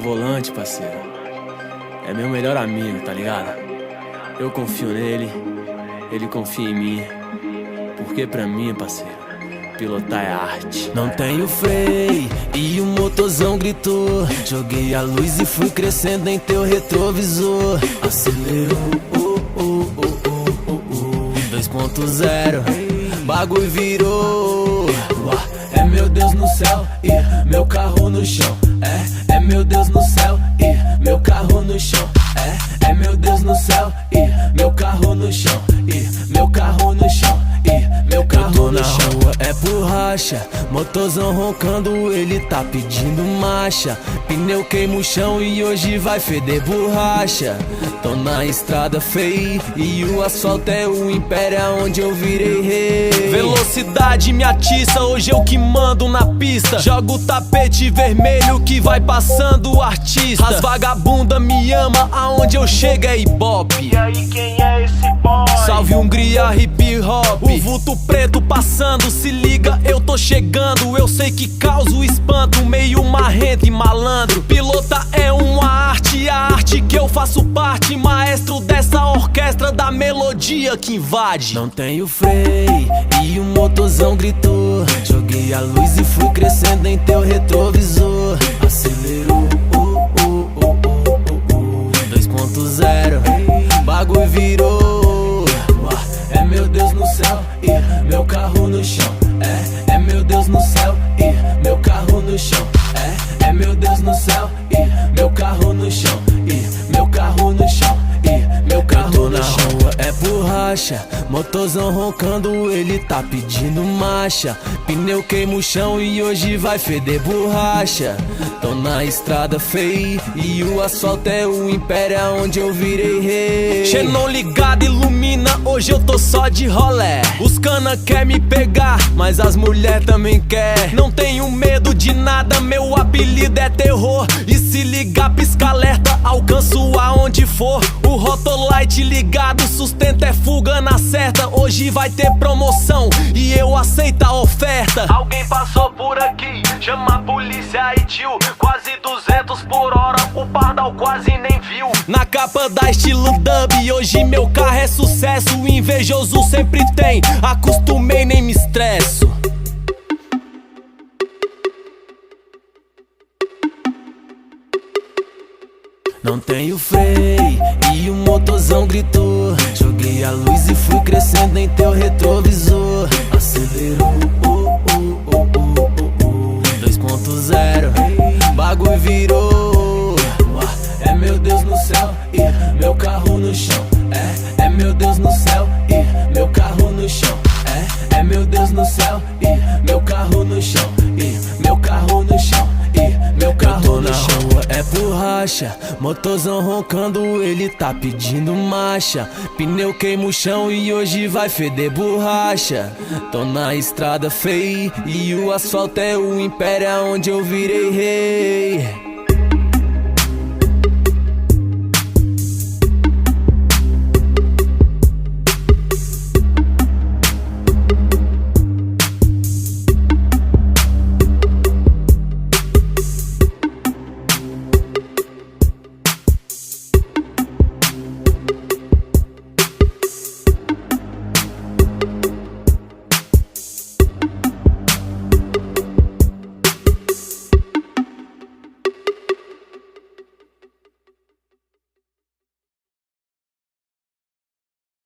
volante, parceiro, é meu melhor amigo, tá ligado? Eu confio nele, ele confia em mim. Porque pra mim, parceiro, pilotar é arte. Não tenho freio e o motorzão gritou. Joguei a luz e fui crescendo em teu retrovisor. Acelerou, 2.0, bagulho virou. É meu Deus no céu e meu carro no chão. É meu Deus no céu e meu carro no chão. É meu Deus no céu e meu carro no chão. E meu carro no chão. E meu carro no chão. Rua é por racha, motorzão roncando, ele tá pedindo marcha. Pneu queima o chão e hoje vai feder borracha. Tô na estrada feia e o asfalto é o império onde eu virei rei. Velocidade me atiça, hoje eu que mando na pista. Jogo o tapete vermelho que vai passando o artista. As vagabunda me ama, aonde eu chego é ibope. E aí, quem é esse boy? Salve Hungria, hip hop. O vulto preto passando, se liga, eu tô chegando. Eu sei que causo espanto, meio marrento e malandro. Pilota é uma arte, a arte que eu faço parte. Maestro dessa orquestra da melodia que invade. Não tenho freio e o motorzão gritou. Joguei a luz e fui crescendo em teu retrovisor. Acelerou, 2.0, bagulho virou. É meu Deus no céu e meu carro no chão. É meu Deus no céu e meu carro no chão. É meu Deus no céu e meu carro no chão. E meu carro no chão. E meu carro no chão. Rua é por racha, motorzão roncando, ele tá pedindo marcha. Pneu queima o chão e hoje vai feder borracha. Tô na estrada feia e o asfalto é o império onde eu virei rei. Xenon ligado ilumina, hoje eu tô só de rolé. Os cana quer me pegar, mas as mulher também quer. Não tenho medo de nada, meu apelido é terror. E se ligar, pisca alerta, alcanço aonde for. O Rotolite ligado, sustento é fuga na certa. Hoje vai ter promoção e eu aceito a oferta. Alguém passou por aqui, chama a polícia e tio. Quase 200 por hora, o pardal quase nem viu. Na capa da estilo dub, hoje meu carro é sucesso. O invejoso sempre tem, acostumei, nem me estresso. Não tenho freio e o motorzão gritou. Joguei a luz e fui crescendo em teu retrovisor. Acelerou, 2.0, bagulho virou. É meu Deus no céu e meu carro no chão. É meu Deus no céu e meu carro no chão. É meu Deus no céu e meu carro no chão. E meu carro no chão. E meu carro no chão. Rua é por racha, motorzão roncando, ele tá pedindo marcha. Pneu queima o chão e hoje vai feder borracha. Tô na estrada feia e o asfalto é o império onde eu virei rei.